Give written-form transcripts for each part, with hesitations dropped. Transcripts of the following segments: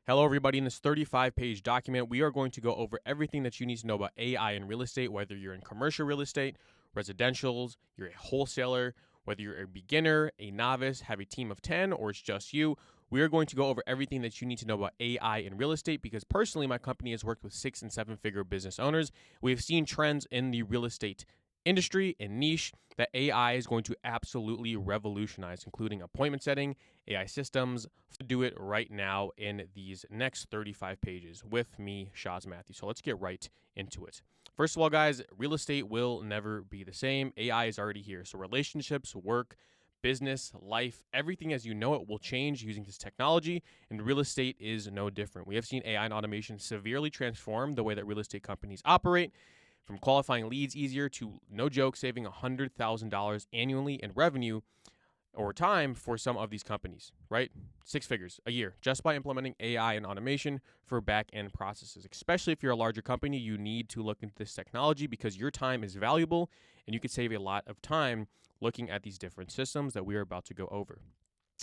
Hello, everybody. In this 35-page document, we are going to go over everything that you need to know about AI in real estate, whether you're in commercial real estate, residentials, you're a wholesaler, whether you're a beginner, a novice, have a team of 10, or it's just you. We are going to go over everything that you need to know about AI in real estate because personally, my company has worked with 6- and 7-figure business owners. We have seen trends in the real estate industry and niche that AI is going to absolutely revolutionize, including appointment setting, AI systems. Do it right now in these next 35 pages with me, Shaz Matthews. So let's get right into it. First of all, guys, real estate will never be the same. AI is already here. So relationships, work, business, life, everything as you know it will change using this technology, and real estate is no different. We have seen AI and automation severely transform the way that real estate companies operate, from qualifying leads easier to, no joke, saving $100,000 annually in revenue over time for some of these companies, right? 6 figures a year just by implementing AI and automation for back-end processes. Especially if you're a larger company, you need to look into this technology because your time is valuable and you could save a lot of time looking at these different systems that we are about to go over.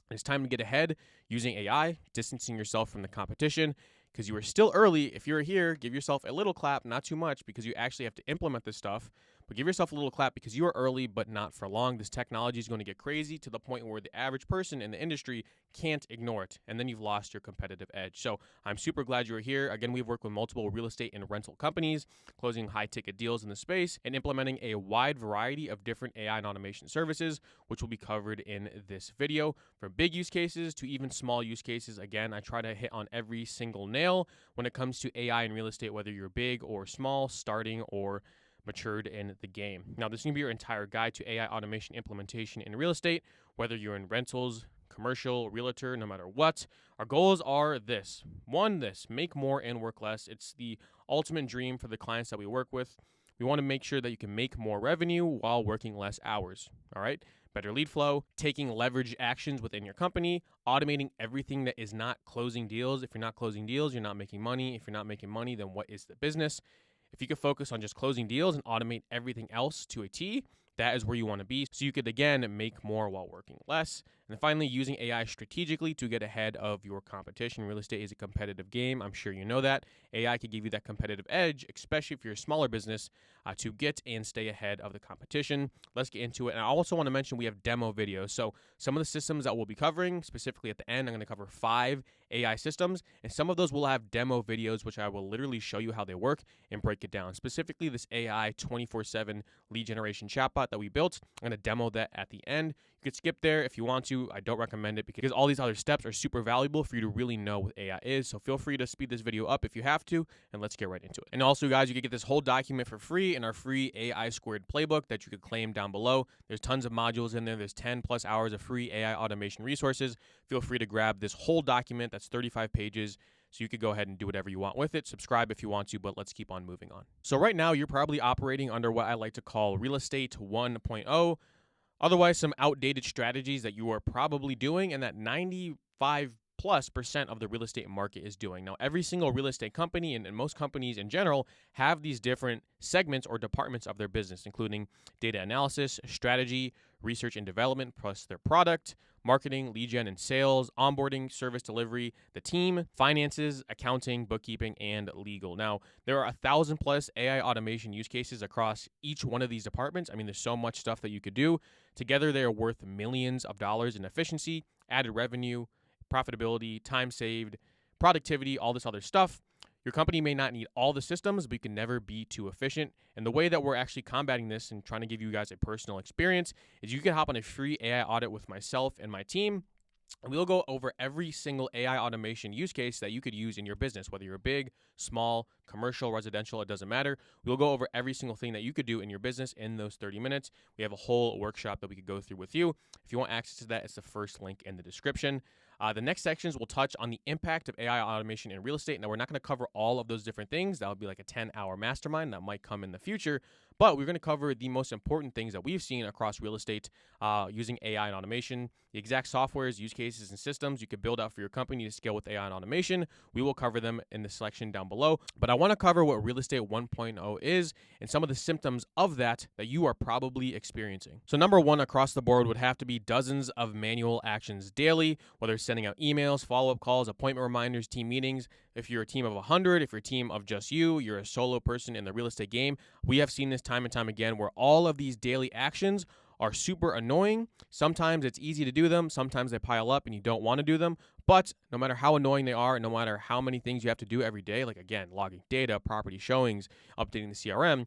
It's time to get ahead using AI, distancing yourself from the competition because you are still early. If you're here, give yourself a little clap, not too much because you actually have to implement this stuff, but give yourself a little clap because you are early, but not for long. This technology is going to get crazy to the point where the average person in the industry can't ignore it, and then you've lost your competitive edge. So I'm super glad you're here. Again, we've worked with multiple real estate and rental companies, closing high-ticket deals in the space, and implementing a wide variety of different AI and automation services, which will be covered in this video. From big use cases to even small use cases, again, I try to hit on every single nail when it comes to AI and real estate, whether you're big or small, starting or matured in the game. Now, this is going to be your entire guide to AI automation implementation in real estate, whether you're in rentals, commercial, realtor, no matter what. Our goals are this. One, make more and work less. It's the ultimate dream for the clients that we work with. We want to make sure that you can make more revenue while working less hours, all right? Better lead flow, taking leverage actions within your company, automating everything that is not closing deals. If you're not closing deals, you're not making money. If you're not making money, then what is the business? If you could focus on just closing deals and automate everything else to a T, that is where you want to be. So you could, again, make more while working less. And then finally, using AI strategically to get ahead of your competition. Real estate is a competitive game. I'm sure you know that. AI could give you that competitive edge, especially if you're a smaller business, to get and stay ahead of the competition. Let's get into it. And I also want to mention we have demo videos. So some of the systems that we'll be covering, specifically at the end, I'm going to cover 5 AI systems. And some of those will have demo videos, which I will literally show you how they work and break it down. Specifically, this AI 24/7 lead generation chatbot that we built. I'm going to demo that at the end. You could skip there if you want to. I don't recommend it because all these other steps are super valuable for you to really know what AI is. So feel free to speed this video up if you have to, and let's get right into it. And also, guys, you can get this whole document for free in our free AI Squared playbook that you could claim down below. There's tons of modules in there. There's 10 plus hours of free AI automation resources. Feel free to grab this whole document that's 35 pages. So you could go ahead and do whatever you want with it. Subscribe if you want to, but let's keep on moving on. So right now, you're probably operating under what I like to call real estate 1.0. Otherwise, some outdated strategies that you are probably doing and that 95+% of the real estate market is doing. Now, every single real estate company and most companies in general have these different segments or departments of their business, including data analysis, strategy, research and development, plus their product, marketing, lead gen and sales, onboarding, service delivery, the team, finances, accounting, bookkeeping, and legal. Now, there are 1,000+ AI automation use cases across each one of these departments. I mean, there's so much stuff that you could do. Together, they are worth millions of dollars in efficiency, added revenue, profitability, time saved, productivity, all this other stuff. Your company may not need all the systems, but you can never be too efficient. And the way that we're actually combating this and trying to give you guys a personal experience is you can hop on a free AI audit with myself and my team. And we'll go over every single AI automation use case that you could use in your business, whether you're big, small, commercial, residential, it doesn't matter. We'll go over every single thing that you could do in your business in those 30 minutes. We have a whole workshop that we could go through with you. If you want access to that, it's the first link in the description. The next sections will touch on the impact of AI automation in real estate. Now, we're not going to cover all of those different things. That would be like a 10-hour mastermind that might come in the future. But we're going to cover the most important things that we've seen across real estate using AI and automation, the exact softwares, use cases, and systems you could build out for your company to scale with AI and automation. We will cover them in the selection down below. But I want to cover what Real Estate 1.0 is and some of the symptoms of that you are probably experiencing. So number one across the board would have to be dozens of manual actions daily, whether it's sending out emails, follow-up calls, appointment reminders, team meetings. If you're a team of 100, if you're a team of just you're a solo person in the real estate game, we have seen this time and time again where all of these daily actions are super annoying. Sometimes it's easy to do them. Sometimes they pile up and you don't want to do them. But no matter how annoying they are, and no matter how many things you have to do every day, like again, logging data, property showings, updating the CRM,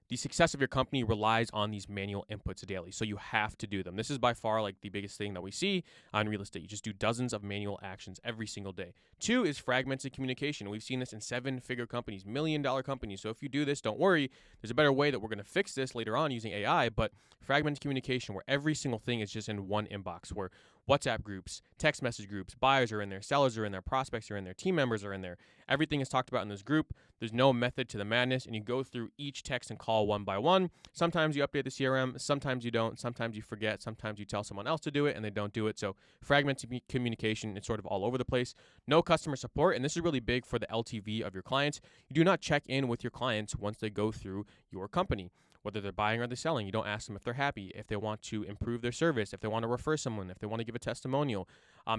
the success of your company relies on these manual inputs daily. So you have to do them. This is by far like the biggest thing that we see on real estate. You just do dozens of manual actions every single day. Two is fragmented communication. We've seen this in seven-figure companies, million-dollar companies. So if you do this, don't worry. There's a better way that we're going to fix this later on using AI, but fragmented communication where every single thing is just in one inbox, where WhatsApp groups, text message groups, buyers are in there, sellers are in there, prospects are in there, team members are in there. Everything is talked about in this group. There's no method to the madness, and you go through each text and call one by one. Sometimes you update the CRM, sometimes you don't, sometimes you forget, sometimes you tell someone else to do it and they don't do it. So fragmented communication, it's sort of all over the place. No customer support, and this is really big for the LTV of your clients. You do not check in with your clients once they go through your company. Whether they're buying or they're selling, you don't ask them if they're happy, if they want to improve their service, if they want to refer someone, if they want to give a testimonial.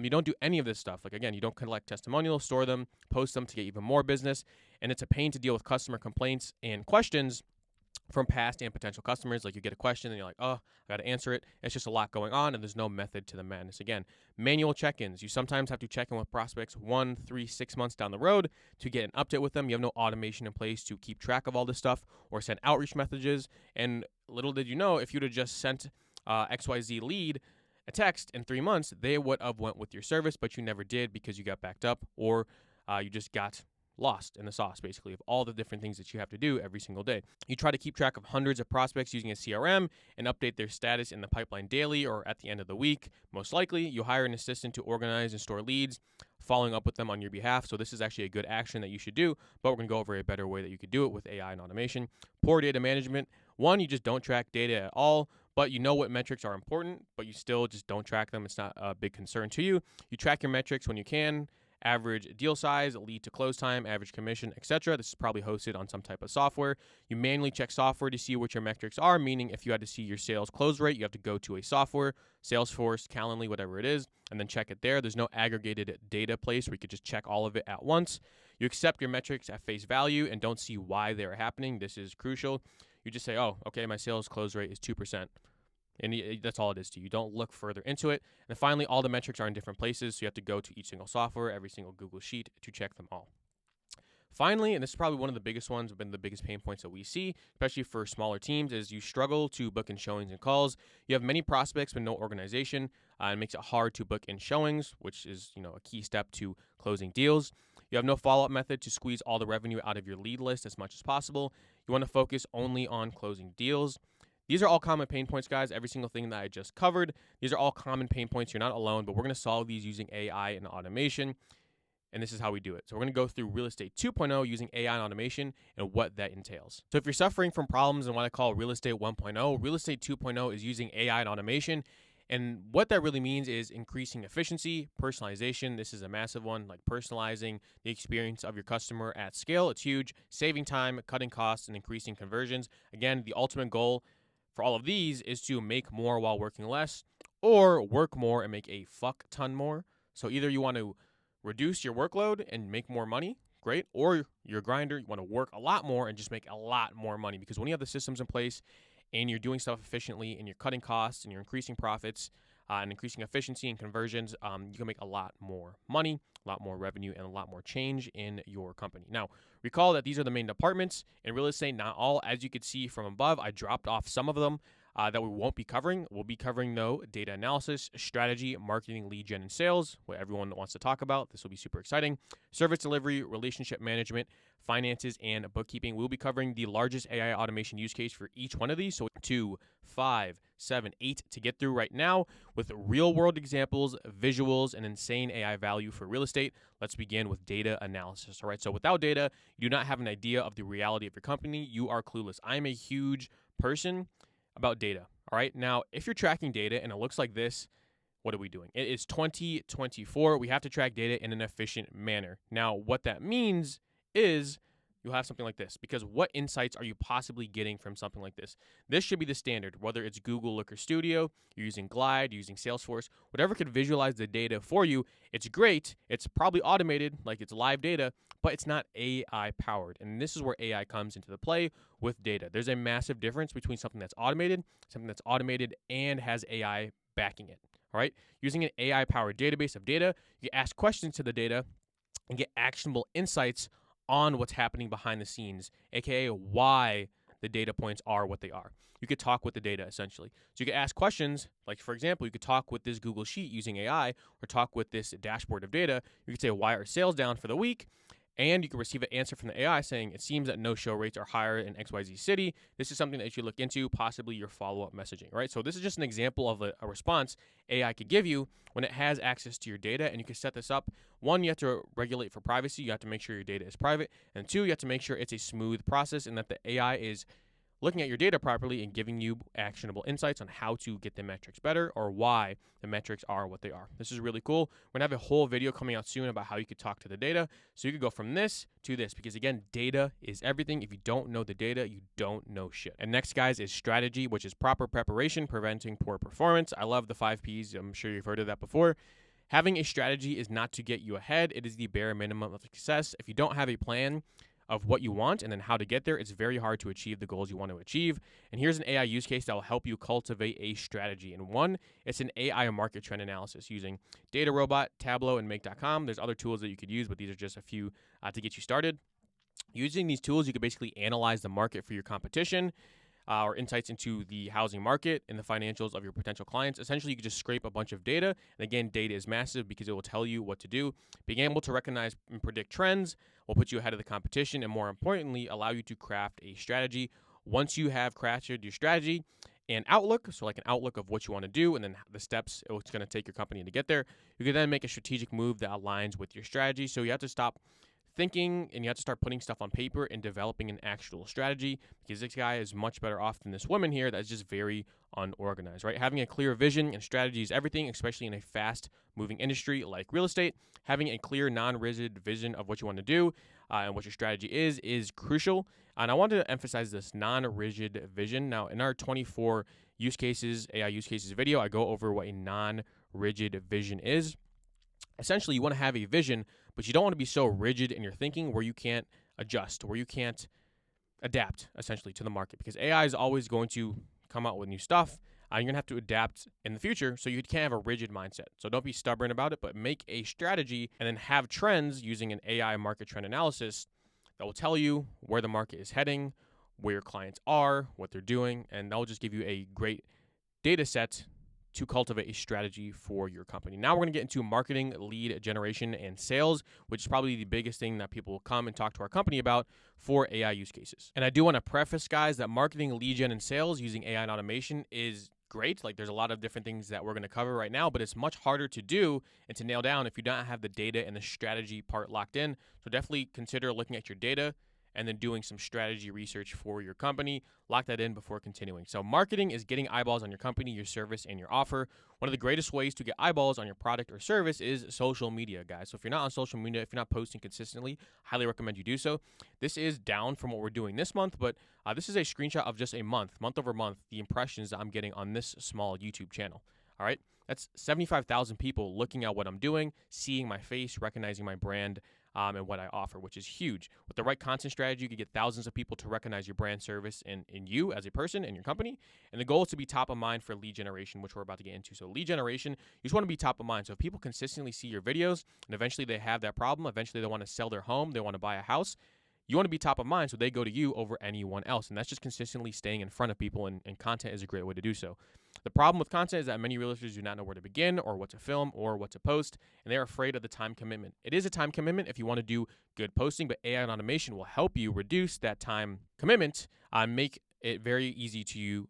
You don't do any of this stuff. Like, again, you don't collect testimonials, store them, post them to get even more business. And it's a pain to deal with customer complaints and questions from past and potential customers. Like, you get a question and you're like, oh, I got to answer it. It's just a lot going on and there's no method to the madness. Again, manual check-ins. You sometimes have to check in with prospects 1, 3, 6 months down the road to get an update with them. You have no automation in place to keep track of all this stuff or send outreach messages. And little did you know, if you'd have just sent XYZ lead a text in 3 months, they would have went with your service, but you never did because you got backed up or you just got lost in the sauce, basically, of all the different things that you have to do every single day. You try to keep track of hundreds of prospects using a CRM and update their status in the pipeline daily or at the end of the week. Most likely, you hire an assistant to organize and store leads, following up with them on your behalf. So this is actually a good action that you should do, but we're going to go over a better way that you could do it with AI and automation. Poor data management. One, you just don't track data at all, but you know what metrics are important, but you still just don't track them. It's not a big concern to you. You track your metrics when you can. Average deal size, lead to close time, average commission, etc. This is probably hosted on some type of software. You manually check software to see what your metrics are, meaning if you had to see your sales close rate, you have to go to a software, Salesforce, Calendly, whatever it is, and then check it there. There's no aggregated data place where you could just check all of it at once. You accept your metrics at face value and don't see why they're happening. This is crucial. You just say, oh, okay, my sales close rate is 2%. And that's all it is to you. You don't look further into it. And then finally, all the metrics are in different places, so you have to go to each single software, every single Google Sheet to check them all. Finally, and this is probably one of the biggest ones, been the biggest pain points that we see, especially for smaller teams, is you struggle to book in showings and calls. You have many prospects but no organization. It makes it hard to book in showings, which is a key step to closing deals. You have no follow-up method to squeeze all the revenue out of your lead list as much as possible. You want to focus only on closing deals. These are all common pain points, guys. Every single thing that I just covered, these are all common pain points. You're not alone, but we're going to solve these using AI and automation, and this is how we do it. So we're going to go through Real Estate 2.0 using AI and automation and what that entails. So if you're suffering from problems in what I call Real Estate 1.0, Real Estate 2.0 is using AI and automation, and what that really means is increasing efficiency, personalization. This is a massive one, like personalizing the experience of your customer at scale. It's huge. Saving time, cutting costs, and increasing conversions. Again, the ultimate goal for all of these is to make more while working less, or work more and make a fuck ton more. So either you want to reduce your workload and make more money, great, or you're a grinder, you want to work a lot more and just make a lot more money. Because when you have the systems in place and you're doing stuff efficiently and you're cutting costs and you're increasing profits and increasing efficiency and conversions, you can make a lot more money, a lot more revenue, and a lot more change in your company. Now, recall that these are the main departments in real estate, not all. As you could see from above, I dropped off some of them. that we won't be covering. We'll be covering, though, data analysis, strategy, marketing, lead gen, and sales, what everyone wants to talk about. This will be super exciting. Service delivery, relationship management, finances, and bookkeeping. We'll be covering the largest AI automation use case for each one of these. So 2, 5, 7, 8 to get through right now with real world examples, visuals, and insane AI value for real estate. Let's begin with data analysis. All right. So without data, you do not have an idea of the reality of your company. You are clueless. I'm a huge person about data. All right. Now, if you're tracking data and it looks like this, what are we doing? It is 2024. We have to track data in an efficient manner. Now, what that means is you'll have something like this, because what insights are you possibly getting from something like this? This should be the standard, whether it's Google Looker Studio, you're using Glide, you're using Salesforce, whatever could visualize the data for you. It's great. It's probably automated, like it's live data, but it's not AI powered. And this is where AI comes into the play with data. There's a massive difference between something that's automated and has AI backing it. All right. Using an AI powered database of data, you can ask questions to the data and get actionable insights on what's happening behind the scenes, aka why the data points are what they are. You could talk with the data essentially. So you could ask questions, like for example, you could talk with this Google Sheet using AI or talk with this dashboard of data. You could say, why are sales down for the week? And you can receive an answer from the AI saying, it seems that no-show rates are higher in XYZ city. This is something that you should look into, possibly your follow-up messaging, right? So this is just an example of a response AI could give you when it has access to your data, and you can set this up. 1, you have to regulate for privacy. You have to make sure your data is private. And 2, you have to make sure it's a smooth process and that the AI is looking at your data properly and giving you actionable insights on how to get the metrics better or why the metrics are what they are. This is really cool. We're going to have a whole video coming out soon about how you could talk to the data. So you could go from this to this because, again, data is everything. If you don't know the data, you don't know shit. And next, guys, is strategy, which is proper preparation, preventing poor performance. I love the 5 Ps. I'm sure you've heard of that before. Having a strategy is not to get you ahead. It is the bare minimum of success. If you don't have a plan of what you want and then how to get there, it's very hard to achieve the goals you want to achieve. And here's an AI use case that will help you cultivate a strategy. And 1, it's an AI market trend analysis using DataRobot, Tableau, and Make.com. There's other tools that you could use, but these are just a few to get you started. Using these tools, you can basically analyze the market for your competition or insights into the housing market and the financials of your potential clients. Essentially, you can just scrape a bunch of data. And again, data is massive because it will tell you what to do. Being able to recognize and predict trends will put you ahead of the competition and, more importantly, allow you to craft a strategy. Once you have crafted your strategy and outlook, so like an outlook of what you want to do and then the steps it's going to take your company to get there, you can then make a strategic move that aligns with your strategy. So you have to stop thinking and you have to start putting stuff on paper and developing an actual strategy, because this guy is much better off than this woman here that's just very unorganized, right? Having a clear vision and strategy is everything, especially in a fast moving industry like real estate. Having a clear, non-rigid vision of what you want to do and what your strategy is crucial. And I wanted to emphasize this non-rigid vision. Now, in our 24 use cases, AI use cases video, I go over what a non-rigid vision is. Essentially, you want to have a vision, but you don't want to be so rigid in your thinking where you can't adjust, where you can't adapt, essentially, to the market. Because AI is always going to come out with new stuff. You're going to have to adapt in the future, so you can't have a rigid mindset. So don't be stubborn about it, but make a strategy and then have trends using an AI market trend analysis that will tell you where the market is heading, where your clients are, what they're doing, and that will just give you a great data set to cultivate a strategy for your company. Now we're going to get into marketing, lead generation, and sales, which is probably the biggest thing that people will come and talk to our company about for AI use cases. And I do want to preface, guys, that marketing, lead gen, and sales using AI and automation is great. Like, there's a lot of different things that we're going to cover right now, but it's much harder to do and to nail down if you don't have the data and the strategy part locked in. So definitely consider looking at your data and then doing some strategy research for your company. Lock that in before continuing. So marketing is getting eyeballs on your company, your service, and your offer. One of the greatest ways to get eyeballs on your product or service is social media, guys. So if you're not on social media, if you're not posting consistently, highly recommend you do so. This is down from what we're doing this month, but this is a screenshot of just a month over month, the impressions that I'm getting on this small YouTube channel. All right. That's 75,000 people looking at what I'm doing, seeing my face, recognizing my brand, and what I offer, which is huge. With the right content strategy, you can get thousands of people to recognize your brand, service, and you as a person and your company. And the goal is to be top of mind for lead generation, which we're about to get into. So lead generation, you just want to be top of mind. So if people consistently see your videos and eventually they have that problem, eventually they want to sell their home, they want to buy a house, You want to be top of mind so they go to you over anyone else. And that's just consistently staying in front of people, and content is a great way to do so. The problem with content is that many realtors do not know where to begin or what to film or what to post, and they're afraid of the time commitment. It is a time commitment if you want to do good posting, but AI and automation will help you reduce that time commitment and make it very easy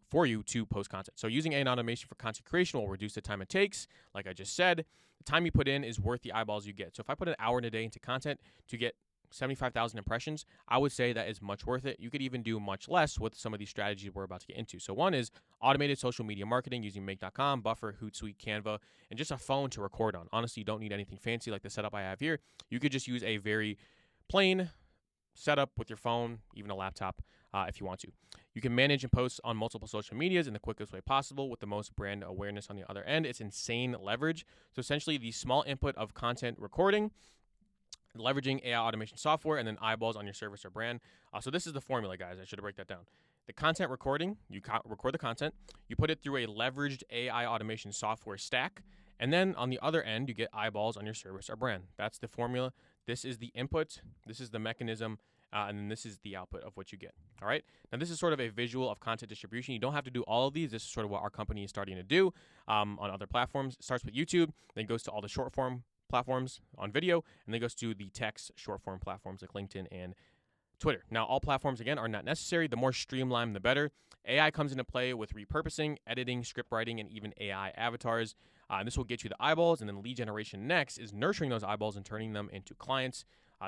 for you to post content. So using AI and automation for content creation will reduce the time it takes. Like I just said, the time you put in is worth the eyeballs you get. So if I put an hour in a day into content to get 75,000 impressions, I would say that is much worth it. You could even do much less with some of these strategies we're about to get into. So one is automated social media marketing using Make.com, Buffer, Hootsuite, Canva, and just a phone to record on. Honestly, you don't need anything fancy like the setup I have here. You could just use a very plain setup with your phone, even a laptop, if you want to. You can manage and post on multiple social medias in the quickest way possible with the most brand awareness on the other end. It's insane leverage. So essentially, the small input of content recording, leveraging AI automation software, and then eyeballs on your service or brand. So this is the formula, guys. I should have break that down. The content recording, you record the content, you put it through a leveraged AI automation software stack, and then on the other end, you get eyeballs on your service or brand. That's the formula. This is the input. This is the mechanism. And then this is the output of what you get. All right. Now, this is sort of a visual of content distribution. You don't have to do all of these. This is sort of what our company is starting to do on other platforms. It starts with YouTube, then goes to all the short form platforms on video, and then goes to the text short form platforms like LinkedIn and Twitter. Now, all platforms, again, are not necessary. The more streamlined, the better. AI comes into play with repurposing, editing, script writing, and even AI avatars. And this will get you the eyeballs, and then lead generation next is nurturing those eyeballs and turning them into clients.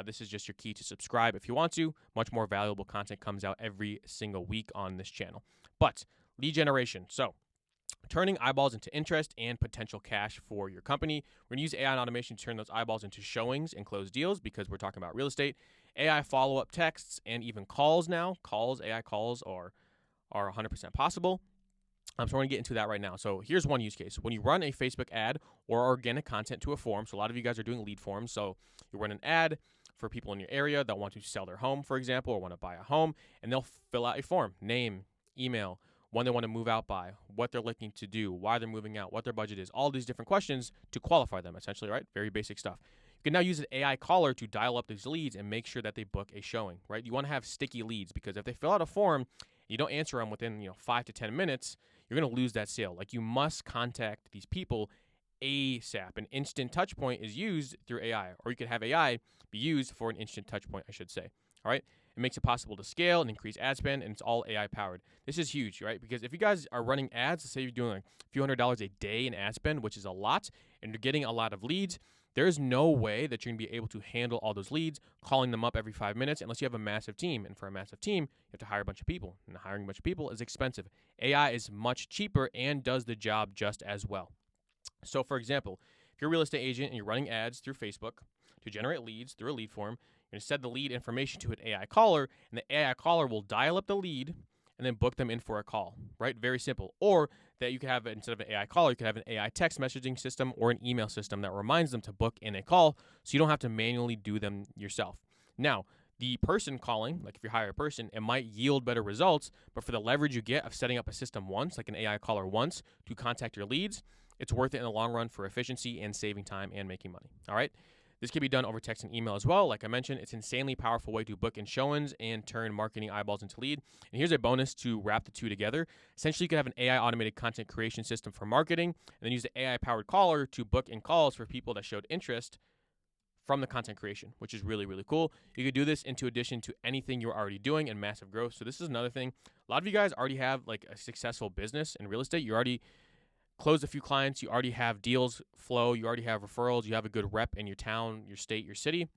This is just your key to subscribe if you want to. Much more valuable content comes out every single week on this channel. But lead generation. So turning eyeballs into interest and potential cash for your company. We're going to use AI and automation to turn those eyeballs into showings and close deals because we're talking about real estate. AI follow-up texts and even calls now. AI calls are 100% possible. So we're going to get into that right now. So here's one use case. When you run a Facebook ad or organic content to a form, so a lot of you guys are doing lead forms. So you run an ad for people in your area that want to sell their home, for example, or want to buy a home, and they'll fill out a form, name, email, when they want to move out by, what they're looking to do, why they're moving out, what their budget is, all these different questions to qualify them, essentially, right? Very basic stuff. You can now use an AI caller to dial up these leads and make sure that they book a showing, right? You want to have sticky leads because if they fill out a form, you don't answer them within 5 to 10 minutes, you're going to lose that sale. Like, you must contact these people ASAP. An instant touch point is used through AI, or you could have AI be used for an instant touch point, I should say. All right. It makes it possible to scale and increase ad spend, and it's all AI powered. This is huge, right? Because if you guys are running ads, say you're doing like a few $100s a day in ad spend, which is a lot, and you're getting a lot of leads, there's no way that you're going to be able to handle all those leads, calling them up every 5 minutes, unless you have a massive team. And for a massive team, you have to hire a bunch of people. And hiring a bunch of people is expensive. AI is much cheaper and does the job just as well. So, for example, if you're a real estate agent and you're running ads through Facebook to generate leads through a lead form, you're going to send the lead information to an AI caller, and the AI caller will dial up the lead and then book them in for a call, right? Very simple. Or that you could have, instead of an AI caller, you could have an AI text messaging system or an email system that reminds them to book in a call so you don't have to manually do them yourself. Now, the person calling, like if you hire a person, it might yield better results, but for the leverage you get of setting up a system once, like an AI caller once, to contact your leads, it's worth it in the long run for efficiency and saving time and making money, all right? This can be done over text and email as well. Like I mentioned, it's an insanely powerful way to book in showings and turn marketing eyeballs into lead. And here's a bonus to wrap the two together. Essentially, you could have an AI automated content creation system for marketing, and then use the AI-powered caller to book in calls for people that showed interest from the content creation, which is really, really cool. You could do this into addition to anything you're already doing and massive growth. So this is another thing. A lot of you guys already have like a successful business in real estate. You already closed a few clients, you already have deals flow, you already have referrals, you have a good rep in your town, your state, your city.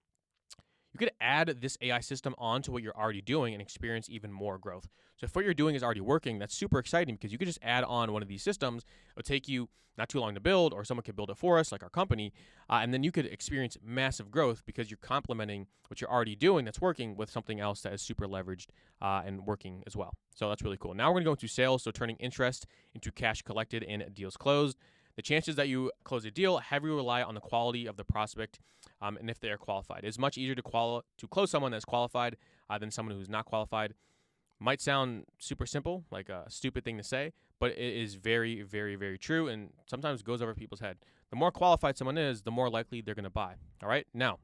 You could add this AI system onto what you're already doing and experience even more growth. So if what you're doing is already working, that's super exciting because you could just add on one of these systems. It'll take you not too long to build, or someone could build it for us, like our company, and then you could experience massive growth because you're complementing what you're already doing that's working with something else that is super leveraged and working as well. So that's really cool. Now we're going to go into sales, so turning interest into cash collected and deals closed. The chances that you close a deal heavily rely on the quality of the prospect and if they are qualified. It's much easier to close someone that's qualified than someone who's not qualified. Might sound super simple, like a stupid thing to say, but it is very, very, very true, and sometimes goes over people's head. The more qualified someone is, the more likely they're going to buy. All right? Now,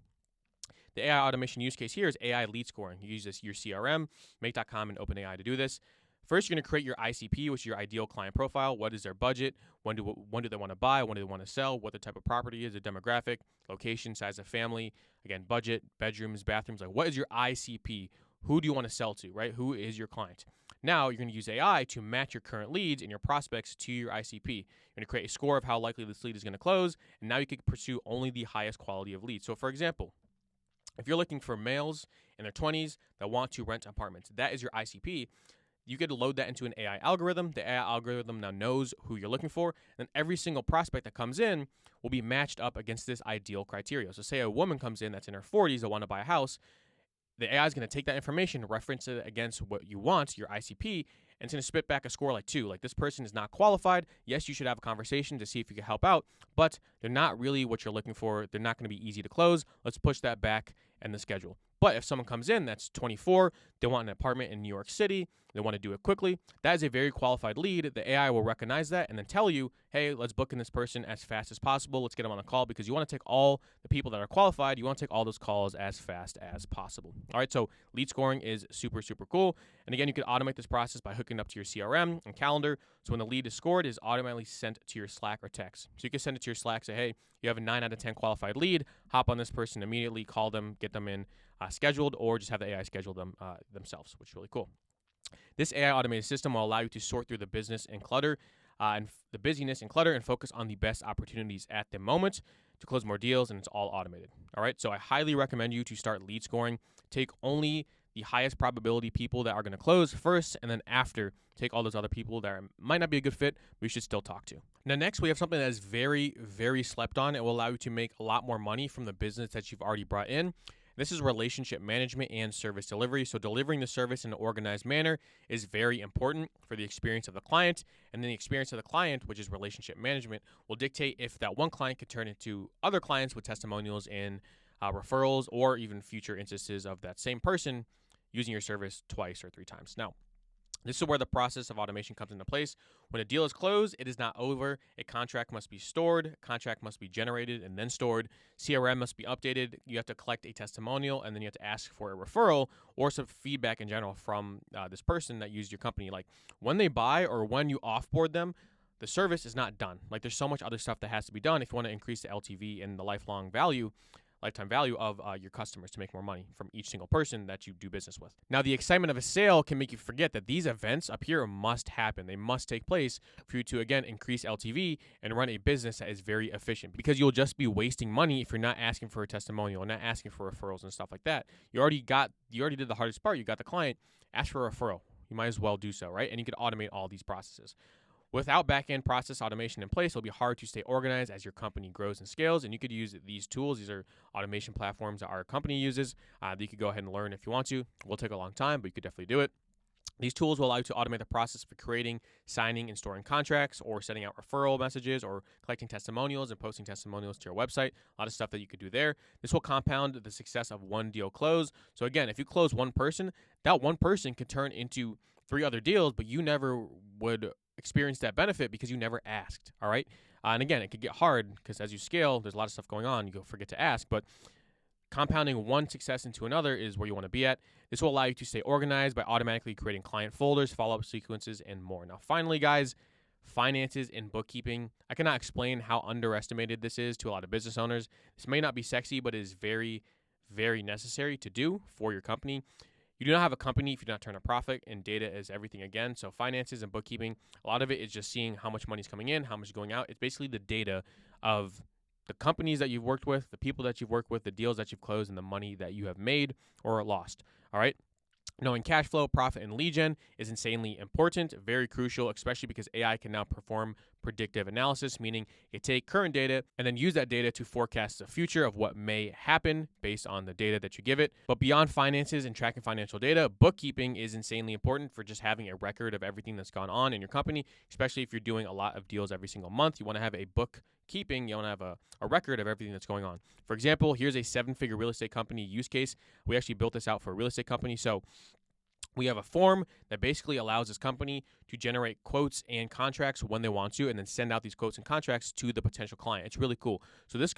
The AI automation use case here is AI lead scoring. You use your CRM, Make.com, and OpenAI to do this. First, you're going to create your ICP, which is your ideal client profile. What is their budget? When do they want to buy? When do they want to sell? What the type of property is? The demographic, location, size of family, again, budget, bedrooms, bathrooms. Like, what is your ICP? Who do you want to sell to, right? Who is your client? Now, you're going to use AI to match your current leads and your prospects to your ICP. You're going to create a score of how likely this lead is going to close, and now you can pursue only the highest quality of leads. So, for example, if you're looking for males in their 20s that want to rent apartments, that is your ICP. You get to load that into an AI algorithm. The AI algorithm now knows who you're looking for. And every single prospect that comes in will be matched up against this ideal criteria. So say a woman comes in that's in her 40s that want to buy a house. The AI is going to take that information, reference it against what you want, your ICP, and it's going to spit back a score like 2. Like, this person is not qualified. Yes, you should have a conversation to see if you can help out, but they're not really what you're looking for. They're not going to be easy to close. Let's push that back in the schedule. But if someone comes in that's 24, they want an apartment in New York City, they want to do it quickly, that is a very qualified lead. The AI will recognize that and then tell you, hey, let's book in this person as fast as possible. Let's get them on a call, because you want to take all the people that are qualified. You want to take all those calls as fast as possible. All right, so lead scoring is super, super cool. And again, you can automate this process by hooking up to your CRM and calendar. So when the lead is scored, it is automatically sent to your Slack or text. So you can send it to your Slack, say, hey, you have a 9 out of 10 qualified lead. Hop on this person immediately, call them, get them in scheduled, or just have the AI schedule them themselves, which is really cool. This AI automated system will allow you to sort through the business and clutter and the busyness and clutter and focus on the best opportunities at the moment to close more deals, and it's all automated. All right, so I highly recommend you to start lead scoring. Take only the highest probability people that are going to close first, and then after, take all those other people that might not be a good fit, but you should still talk to. Now, next, we have something that is very, very slept on. It will allow you to make a lot more money from the business that you've already brought in. This is relationship management and service delivery. So delivering the service in an organized manner is very important for the experience of the client. And then the experience of the client, which is relationship management, will dictate if that one client could turn into other clients with testimonials and referrals, or even future instances of that same person using your service 2 or 3 times. Now, this is where the process of automation comes into place. When a deal is closed, it is not over. A contract must be stored. A contract must be generated and then stored. CRM must be updated. You have to collect a testimonial, and then you have to ask for a referral or some feedback in general from this person that used your company. Like, when they buy or when you offboard them, the service is not done. Like, there's so much other stuff that has to be done if you want to increase the LTV and the lifetime value of your customers to make more money from each single person that you do business with. Now, the excitement of a sale can make you forget that these events up here must happen. They must take place for you to, again, increase LTV and run a business that is very efficient, because you'll just be wasting money if you're not asking for a testimonial, not asking for referrals and stuff like that. You already did the hardest part. You got the client. Ask for a referral. You might as well do so, right? And you can automate all these processes. Without back-end process automation in place, it'll be hard to stay organized as your company grows and scales. And you could use these tools. These are automation platforms that our company uses that you could go ahead and learn if you want to. It will take a long time, but you could definitely do it. These tools will allow you to automate the process for creating, signing, and storing contracts, or sending out referral messages, or collecting testimonials and posting testimonials to your website. A lot of stuff that you could do there. This will compound the success of one deal close. So again, if you close one person, that one person could turn into 3 other deals, but you never would experience that benefit because you never asked. All right. And again, it could get hard because as you scale, there's a lot of stuff going on. You forget to ask, but compounding one success into another is where you want to be at. This will allow you to stay organized by automatically creating client folders, follow-up sequences, and more. Now, finally, guys, finances and bookkeeping. I cannot explain how underestimated this is to a lot of business owners. This may not be sexy, but it is very, very necessary to do for your company. You do not have a company if you do not turn a profit, and data is everything again. So finances and bookkeeping, a lot of it is just seeing how much money is coming in, how much is going out. It's basically the data of the companies that you've worked with, the people that you've worked with, the deals that you've closed, and the money that you have made or lost. All right. Knowing cash flow, profit, and lead gen is insanely important, very crucial, especially because AI can now perform predictive analysis, meaning it take current data and then use that data to forecast the future of what may happen based on the data that you give it. But beyond finances and tracking financial data, bookkeeping is insanely important for just having a record of everything that's gone on in your company, especially if you're doing a lot of deals every single month. You want to have a bookkeeping, you want to have a record of everything that's going on. For example, here's a 7-figure real estate company use case. We actually built this out for a real estate company. So We have a form that basically allows this company to generate quotes and contracts when they want to, and then send out these quotes and contracts to the potential client. It's really cool. So this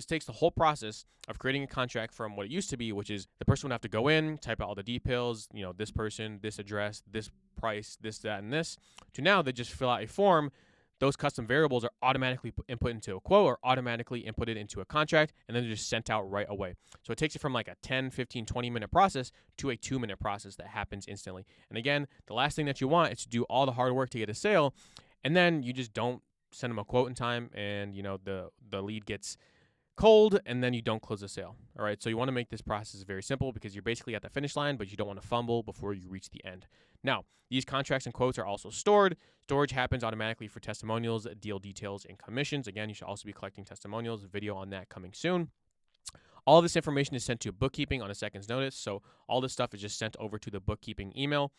takes the whole process of creating a contract from what it used to be, which is the person would have to go in, type out all the details, this person, this address, this price, this, that, and this, to now they just fill out a form. Those custom variables are automatically input into a quote or automatically inputted into a contract, and then they're just sent out right away. So it takes it from like a 10, 15, 20-minute process to a 2-minute process that happens instantly. And again, the last thing that you want is to do all the hard work to get a sale, and then you just don't send them a quote in time, and the lead gets cold, and then you don't close the sale. All right, so you want to make this process very simple because you're basically at the finish line, but you don't want to fumble before you reach the end. Now, these contracts and quotes are also stored. Storage happens automatically for testimonials, deal details, and commissions. Again, you should also be collecting testimonials. Video on that coming soon. All this information is sent to bookkeeping on a second's notice. So all this stuff is just sent over to the bookkeeping email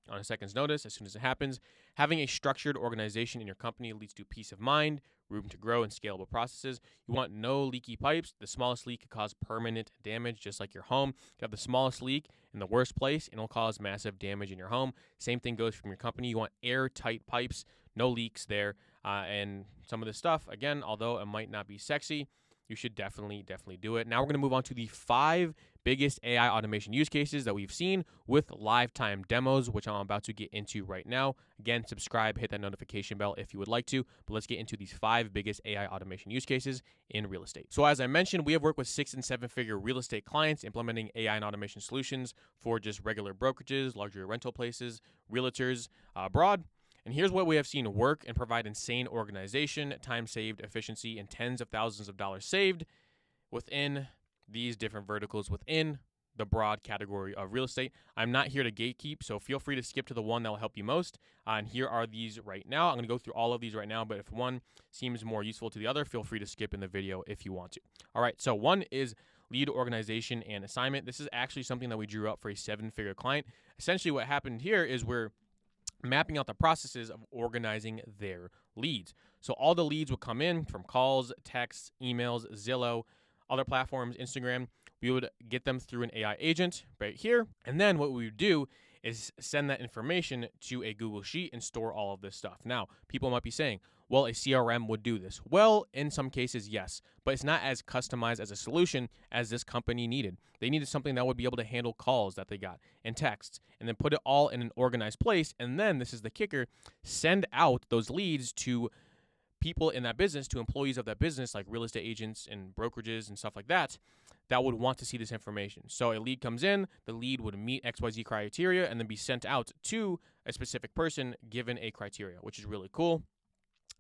on a second's notice as soon as it happens. Having a structured organization in your company leads to peace of mind, room to grow, and scalable processes. You want no leaky pipes. The smallest leak could cause permanent damage, just like your home. You have the smallest leak in the worst place, and it'll cause massive damage in your home. Same thing goes from your company. You want airtight pipes, no leaks there. And some of this stuff, again, although it might not be sexy, you should definitely do it. Now we're going to move on to the 5 biggest AI automation use cases that we've seen with live time demos, which I'm about to get into right now. Again, subscribe, hit that notification bell if you would like to, but let's get into these 5 biggest AI automation use cases in real estate. So as I mentioned, we have worked with 6- and 7-figure real estate clients implementing AI and automation solutions for just regular brokerages, luxury rental places, realtors abroad. And here's what we have seen work and provide insane organization, time saved, efficiency, and tens of thousands of dollars saved within these different verticals within the broad category of real estate. I'm not here to gatekeep, so feel free to skip to the one that will help you most. And here are these right now. I'm going to go through all of these right now, but if one seems more useful to the other, feel free to skip in the video if you want to. All right, so one is lead organization and assignment. This is actually something that we drew up for a 7-figure client. Essentially what happened here is we're mapping out the processes of organizing their leads. So all the leads would come in from calls, texts, emails, Zillow, other platforms, Instagram. We would get them through an AI agent right here. And then what we would do is send that information to a Google Sheet and store all of this stuff. Now, people might be saying, well, a CRM would do this. Well, in some cases, yes, but it's not as customized as a solution as this company needed. They needed something that would be able to handle calls that they got and texts and then put it all in an organized place. And then, this is the kicker, send out those leads to people in that business, to employees of that business, like real estate agents and brokerages and stuff like that, that would want to see this information. So a lead comes in, the lead would meet XYZ criteria and then be sent out to a specific person given a criteria, which is really cool.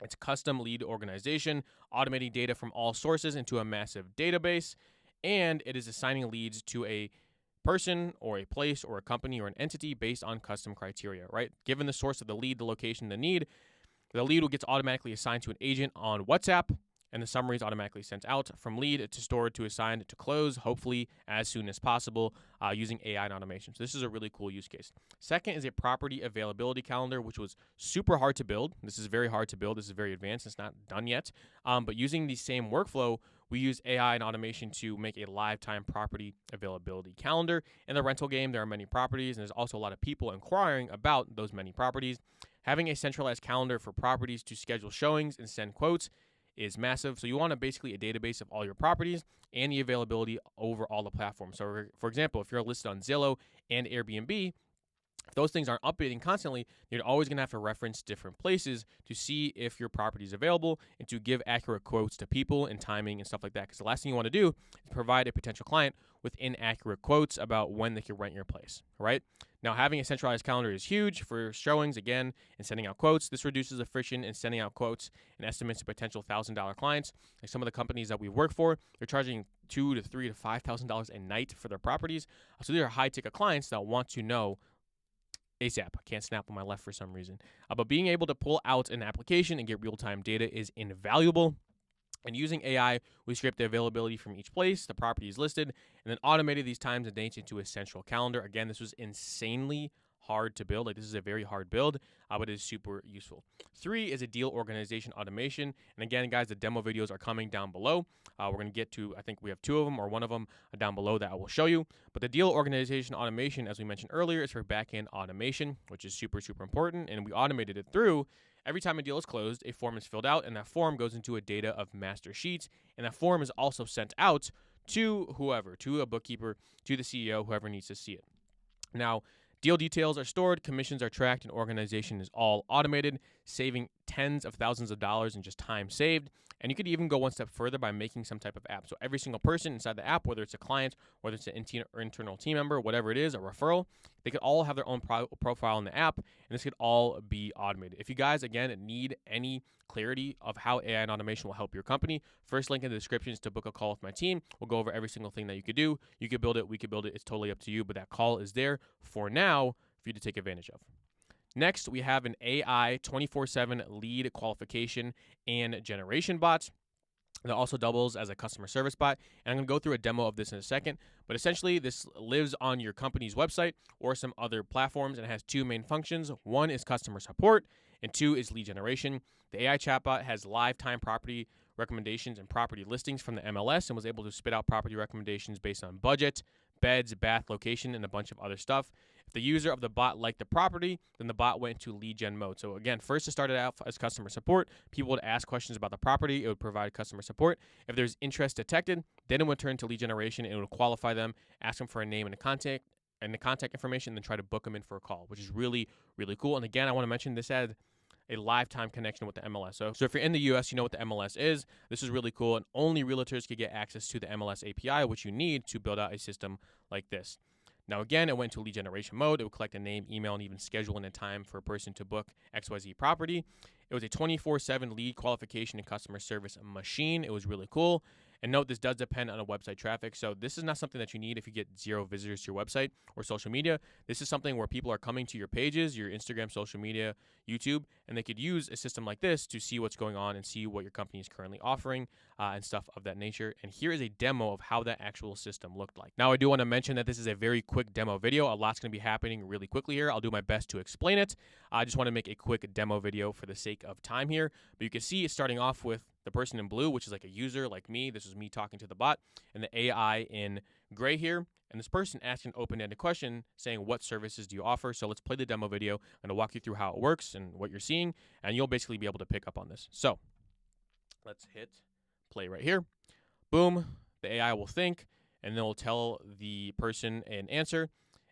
It's custom lead organization, automating data from all sources into a massive database, and it is assigning leads to a person or a place or a company or an entity based on custom criteria, right? Given the source of the lead, the location, the need, the lead will get automatically assigned to an agent on WhatsApp, and the summary is automatically sent out from lead to stored to assigned to close, hopefully as soon as possible, using AI and automation. So this is a really cool use case. Second is a property availability calendar, which was super hard to build. This is very hard to build. This is very advanced. It's not done yet. But using the same workflow, we use AI and automation to make a live time property availability calendar. In the rental game, there are many properties, and there's also a lot of people inquiring about those many properties. Having a centralized calendar for properties to schedule showings and send quotes is massive. So you want basically a database of all your properties and the availability over all the platforms. So for example, if you're listed on Zillow and Airbnb, if those things aren't updating constantly, you're always going to have to reference different places to see if your property is available and to give accurate quotes to people and timing and stuff like that. Because the last thing you want to do is provide a potential client with inaccurate quotes about when they can rent your place, right? Now, having a centralized calendar is huge for showings, again, and sending out quotes. This reduces the friction in sending out quotes and estimates to potential $1,000 clients. Like some of the companies that we work for, they're charging $2,000 to $3,000 to $5,000 a night for their properties. So these are high-ticket clients that want to know ASAP. I can't snap on my left for some reason. But being able to pull out an application and get real-time data is invaluable. And using AI, we scrape the availability from each place the property is listed, and then automated these times and dates into a central calendar. Again, this was insanely hard to build. Like, this is a very hard build, but it is super useful. 3 is a deal organization automation. And again, guys, the demo videos are coming down below. We're going to get to, I think we have 2 of them or one of them down below that I will show you. But the deal organization automation, as we mentioned earlier, is for backend automation, which is super, super important. And we automated it through every time a deal is closed, a form is filled out, and that form goes into a data of master sheets. And that form is also sent out to whoever, to a bookkeeper, to the CEO, whoever needs to see it. Now, deal details are stored, commissions are tracked, and organization is all automated, saving tens of thousands of dollars in just time saved. And you could even go one step further by making some type of app. So every single person inside the app, whether it's a client, whether it's an internal team member, whatever it is, a referral, they could all have their own profile in the app, and this could all be automated. If you guys, again, need any clarity of how AI and automation will help your company, first link in the description is to book a call with my team. We'll go over every single thing that you could do. You could build it, we could build it. It's totally up to you, but that call is there for now for you to take advantage of. Next, we have an AI 24/7 lead qualification and generation bot that also doubles as a customer service bot. And I'm going to go through a demo of this in a second. But essentially, this lives on your company's website or some other platforms and has 2 main functions. 1 is customer support, and 2 is lead generation. The AI chatbot has lifetime property recommendations and property listings from the MLS and was able to spit out property recommendations based on budget, beds, bath, location, and a bunch of other stuff. If the user of the bot liked the property, then the bot went into lead gen mode. So again, first it started out as customer support. People would ask questions about the property. It would provide customer support. If there's interest detected, then it would turn to lead generation and it would qualify them, ask them for a name and the contact information, and then try to book them in for a call, which is really, really cool. And again, I want to mention this had a lifetime connection with the MLS. So if you're in the US, you know what the MLS is. This is really cool, and only realtors can get access to the MLS API, which you need to build out a system like this. Now, again, it went to lead generation mode. It would collect a name, email, and even schedule in a time for a person to book XYZ property. It was a 24/7 lead qualification and customer service machine. It was really cool. And note, this does depend on a website traffic. So this is not something that you need if you get 0 visitors to your website or social media. This is something where people are coming to your pages, your Instagram, social media, YouTube, and they could use a system like this to see what's going on and see what your company is currently offering and stuff of that nature. And here is a demo of how that actual system looked like. Now, I do want to mention that this is a very quick demo video. A lot's going to be happening really quickly here. I'll do my best to explain it. I just want to make a quick demo video for the sake of time here. But you can see it's starting off with the person in blue, which is like a user like me. This is me talking to the bot, and the AI in gray here. And this person asked an open-ended question saying, what services do you offer? So let's play the demo video. I'm going to walk you through how it works and what you're seeing, and you'll basically be able to pick up on this. So let's hit play right here. Boom. The AI will think, and then it'll tell the person an answer.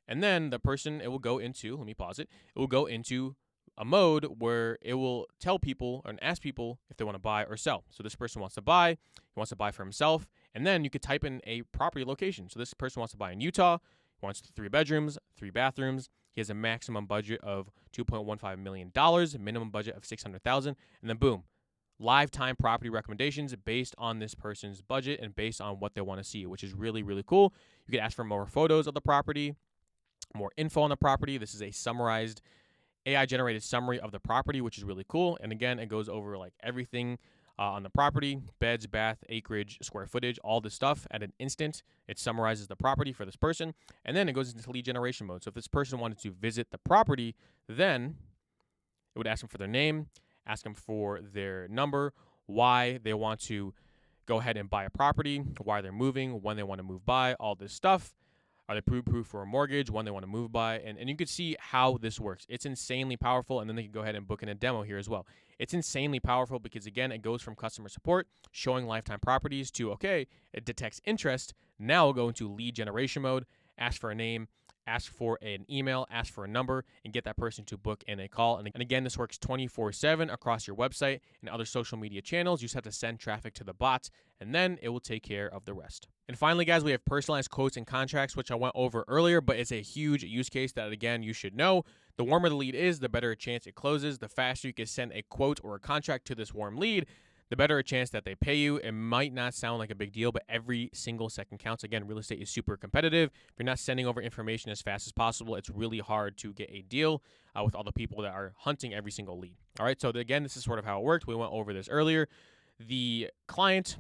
And then the person, it will go into, let me pause it. It will go into a mode where it will tell people and ask people if they want to buy or sell. So this person wants to buy, he wants to buy for himself, and then you could type in a property location. So this person wants to buy in Utah, he wants 3 bedrooms, 3 bathrooms. He has a maximum budget of $2.15 million, minimum budget of $600,000, and then boom, lifetime property recommendations based on this person's budget and based on what they want to see, which is really, really cool. You could ask for more photos of the property, more info on the property. This is a summarized AI-generated summary of the property, which is really cool. And again, it goes over like everything on the property, beds, bath, acreage, square footage, all this stuff at an instant. It summarizes the property for this person, and then it goes into lead generation mode. So if this person wanted to visit the property, then it would ask them for their name, ask them for their number, why they want to go ahead and buy a property, why they're moving, when they want to move by, all this stuff. Are they pre-approved for a mortgage, when they want to move by? And you can see how this works. It's insanely powerful, and then they can go ahead and book in a demo here as well. It's insanely powerful because, again, it goes from customer support, showing lifetime properties, to, okay, it detects interest. Now we'll go into lead generation mode, ask for a name, ask for an email, ask for a number, and get that person to book in a call. And again, this works 24/7 across your website and other social media channels. You just have to send traffic to the bots, and then it will take care of the rest. And finally, guys, we have personalized quotes and contracts, which I went over earlier, but it's a huge use case that, again, you should know. The warmer the lead is, the better a chance it closes. The faster you can send a quote or a contract to this warm lead, the better a chance that they pay you. It might not sound like a big deal, but every single second counts. Again, real estate is super competitive. If you're not sending over information as fast as possible, it's really hard to get a deal with all the people that are hunting every single lead. All right, so again, this is sort of how it worked. We went over this earlier. The client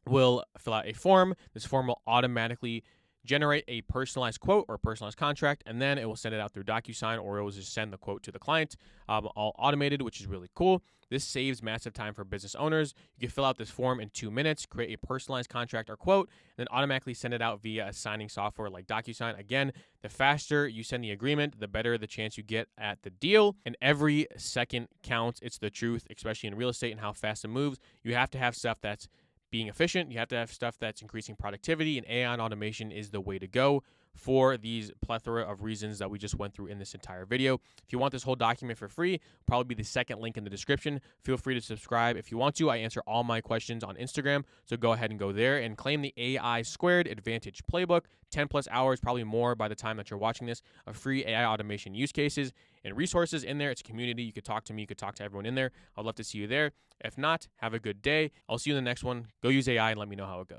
will fill out a form. This form will automatically generate a personalized quote or personalized contract, and then it will send it out through DocuSign, or it will just send the quote to the client, all automated, which is really cool. This saves massive time for business owners. You can fill out this form in 2 minutes, create a personalized contract or quote, and then automatically send it out via a signing software like DocuSign. Again, the faster you send the agreement, the better the chance you get at the deal. And every second counts. It's the truth, especially in real estate and how fast it moves. You have to have stuff that's being efficient. You have to have stuff that's increasing productivity, and AI and automation is the way to go for these plethora of reasons that we just went through in this entire video. If you want this whole document for free, probably be the second link in the description. Feel free to subscribe if you want to. I answer all my questions on Instagram, so go ahead and go there and claim the AI Squared Advantage Playbook. 10 plus hours, probably more by the time that you're watching this, of free AI automation use cases and resources in there. It's a community. You could talk to me. You could talk to everyone in there. I'd love to see you there. If not, have a good day. I'll see you in the next one. Go use AI and let me know how it goes.